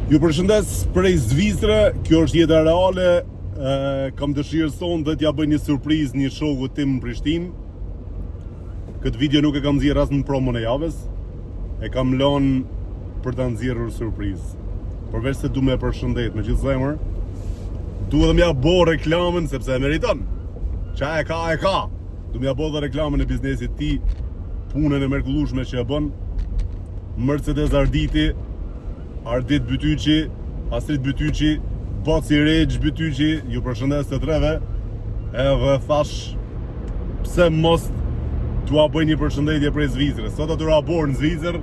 Ju përshëndes prej Zvicre, kjo është jeta reale. Kam dëshirë sonë dhe t'ja bëj një surprizë një shoku tim në Prishtinë. Këtë video nuk e kam nxjerrë as në promon e javës. E kam lënë për ta nxjerrur surprizë. Përveç se du me përshëndet me gjithë zemër, du edhe m'ja bo reklamën sepse e meriton. Qa e ka. Du m'ja bo dhe reklamën e biznesit ti, punën e mrekullueshme që e bën. Mercedes Arditi, Ardit Bytyqi, Astrid Bytyqi, Boci Regj Bytyqi, ju përshëndes të treve. Edhe thash, pse mos t'ua bëj një përshëndetje prej Zvicrës. Sot aty rabor në Zvicër,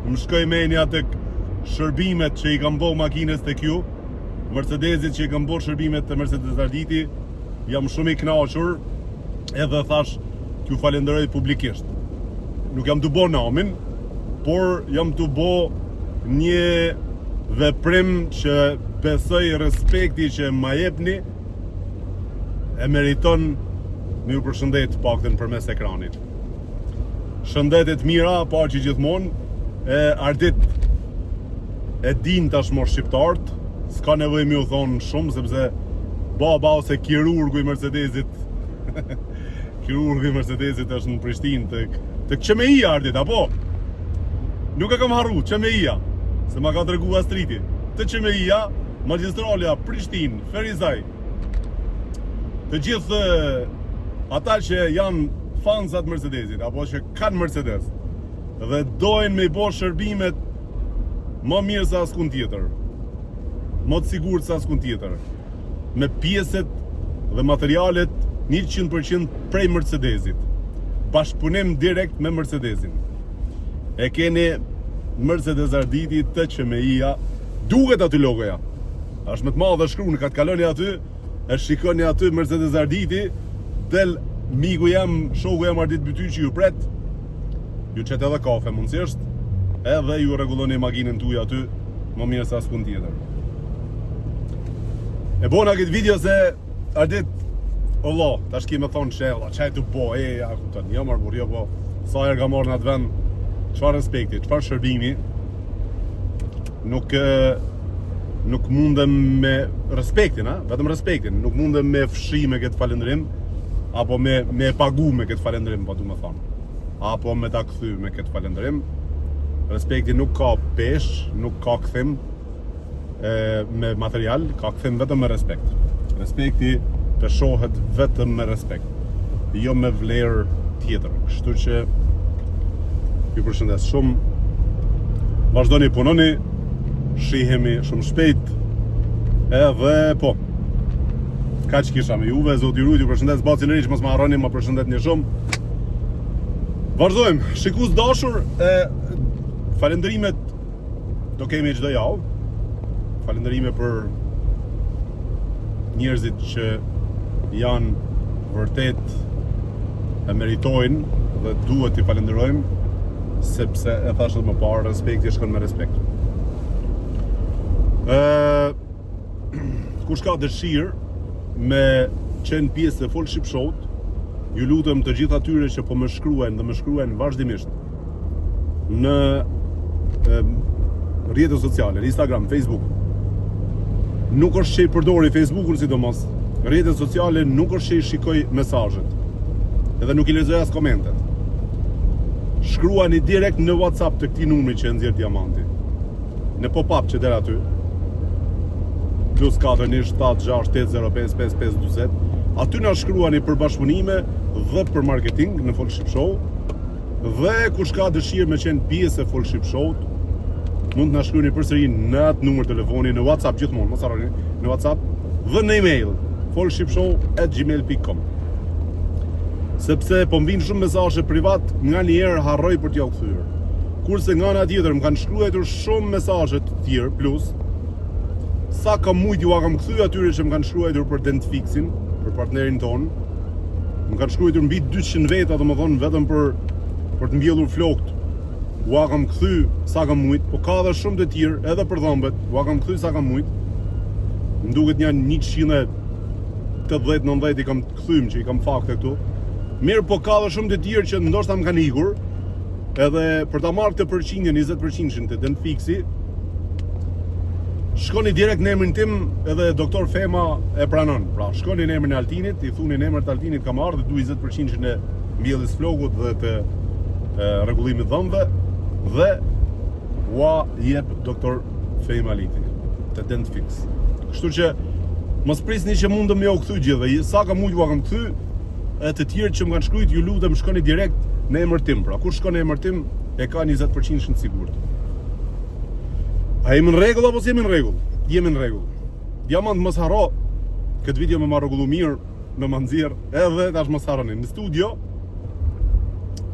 më shkoj menja tek shërbimet që i kam bo makines të kjo, Mercedesit që i kam bo shërbimet të Mercedes Arditi, jam shumë i kënaqur, edhe thash, t'ju falenderoj publikisht. Nuk jam të bo namin, por jam të bo një veprim që besoj respekti që ma jepni e meriton me ju përshëndet paktën përmes ekranit. Shëndetet mira, pa që gjithmonë, Ardit e din tashmë shqiptarët, s'ka nevojë më u thonë shumë, sepse baba ose kirurgu i Mercedesit kirurgu i Mercedesit është në Prishtinë, të QMI-a Ardit, apo? Nuk e kam harru, QMI-a, se ma ka tregu Astriti. Të QMI-a, Magjistralia, Prishtinë, Ferizaj. Të gjithë ata që janë fansat Mercedesit, apo që kanë Mercedes, dhe dojnë me i bo shërbimet më mirë se askun tjetër, më të sigurt se askun tjetër, me pjeset dhe materialet 100% prej Mercedesit, bashkëpunim direkt me Mercedesin. E keni Mercedes Arditi të QMI-a, duket aty logoja. Është më të madhe shkruan, ka të kaloni aty, e shikoni aty Mercedes Arditi, del miku jam, shoku jam Ardit Bytyqi ju pret, ju qet edhe kafe mundësisht, edhe ju rregulloni makinën tuaj aty, më mirë se askund tjetër. E bona këtë video se Ardit, Allah, tash ki me thonë që, Allah, qaj të bo, ja kupton, jo marr burr, jo po, sa herë ka marrë në atë vend, çfarë respekti, çfarë shërbimi, nuk mundem me respektin, vetëm respektin, nuk mundem me fshi me këtë falendrim, apo me pagu me këtë falendrim, po du me thonë, apo me ta kthy me këtë falendrim. Respekti nuk ka pesh, nuk ka kthim me material, ka kthim vetëm me respekt. Respekti peshohet vetëm me respekt, jo me vlerë tjetër. Kështu që ju përshëndes shumë, vazhdoni punoni, shihemi shumë shpejt, edhe po, ka që kisha me juve, zoti rujt, ju përshëndes, Boci Regj, mos ma harroni, ma përshëndet një shumë. Vazhdojmë, shikus dashur, falenderimet do kemi çdo javë, falenderime për njerëzit që janë vërtet e meritojnë dhe duhet t'i falenderojmë, sepse e thashtë më parë, respekti shkon me respekt. Kush ka dëshirë me qenë pjesë të Full Ship Show, ju lutem të gjithë atyre që po më shkruajnë dhe më shkruajnë vazhdimisht në rrjetet sociale, Instagram, Facebook. Nuk është që i përdori Facebookun sidomos, rrjetet sociale nuk është që i shikoj mesazhet, edhe nuk i lexoj as komentet. Shkruani direkt në WhatsApp të këtij numri që e nxjerr Diamanti, në pop-up që del aty, +41768055540. Aty na shkruani për bashkëpunime dhe për marketing në Full Ship Show, dhe kush ka dëshirë me qenë pjesë e Full Ship Show, mund të na shkruani përsëri në atë numër telefoni, në WhatsApp gjithmonë, mos harroni, në WhatsApp dhe në email fullshipshow@gmail.com. Sepse po m'vijnë shumë mesazhe privat, nga njerë harroj për t'ja u kthyer. Kurse nga ana tjetër më kanë shkruar shumë mesazhe të tjerë, plus sa kam mujt ju a kam kthyer atyre që më kanë shkruar për Dent Fixin, për partnerin ton. Më kanë shkruar mbi 200 veta, domethënë vetëm për të mbjellur flokt. U a kam kthy sa kam mujt, po ka edhe shumë të tjerë, edhe për dhëmbët, u a kam kthy sa kam mujt. Më duket janë 180-90 i kam kthym që i kam fakte këtu. Mirë, po ka dhe shumë të tjerë që ndoshta më kanë ikur, edhe për ta marrë këtë përqindje 20% të Dent Fixi, Shkoni direkt në emrin tim edhe doktor Fema e pranon. Pra, shkoni në emrin e Altinit, i thuni në emrin të Altinit kam ardhur dhe du 20% në mbjelljes flogut dhe të rregullimit dhëmbëve dhe ua jep doktor Fema Aliti të Dent Fix. Kështu që mos prisni që mundëm me u kthy gjithë dhe sa ka mujt u kam kthy e të tjerë që më kanë shkruajt, ju lutem shkoni direkt në emër tim. Pra, kur shkon në emër tim e ka 20% në sigurt. A jemi në rregull apo s'jemi në rregull? Jemi në rregull. Diamant mos harro. Këtë video më rregullu mirë, më ma nxjerr edhe tash mos harroni. Në studio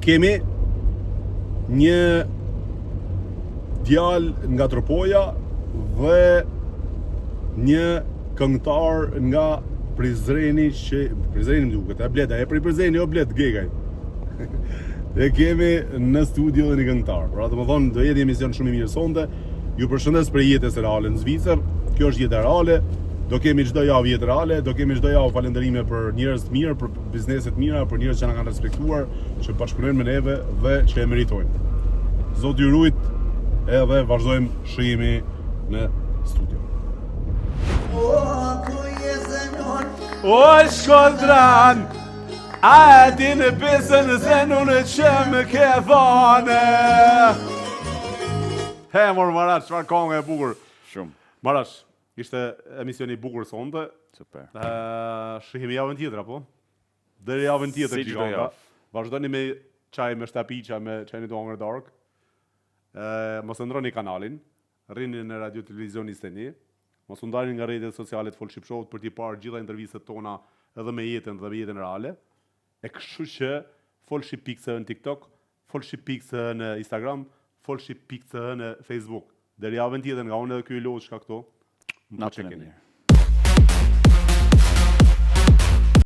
kemi një djalë nga Tropoja dhe një këngëtar nga Prizreni që Prizreni më duket, e bleta, e pri Prizreni, o blet gegaj. E kemi në studio dhe një këngëtar. Pra të më thonë, do jetë emision shumë i mirë sonte. Ju përshëndes për jetës reale në Zvicër. Kjo është jetë reale. Do kemi çdo javë jetë reale, do kemi çdo javë falënderime për njerëz të mirë, për bizneset mira, për njerëz që na kanë respektuar, që bashkëpunojnë me neve dhe që e meritojnë. Zoti ju rujt edhe vazhdojmë shihemi në studio. O shkodran, a di në besën zenunë që më ke dhane. He, mor Marash, çfarë këngë e bukur. Shumë. Marash, ishte emisioni i bukur sonte. Super. Shihemi javën tjetër apo? Deri javën tjetër Si çdo gjiganta. javë. Vazhdoni me çaj me shtapiqa me çajin e Hunger Dark. Mos e ndroni kanalin. Rrini në Radio Televizion Isteni. Mos u ndalni nga rrjetet sociale të Folship Show për t'i parë gjitha intervistat tona edhe me jetën dhe me jetën reale. E kështu që Folship.cë në TikTok, Folship.cë në Instagram, Folship.cë në Facebook. Deri javën tjetër nga unë edhe ky lodh shka këto. Natën e mirë.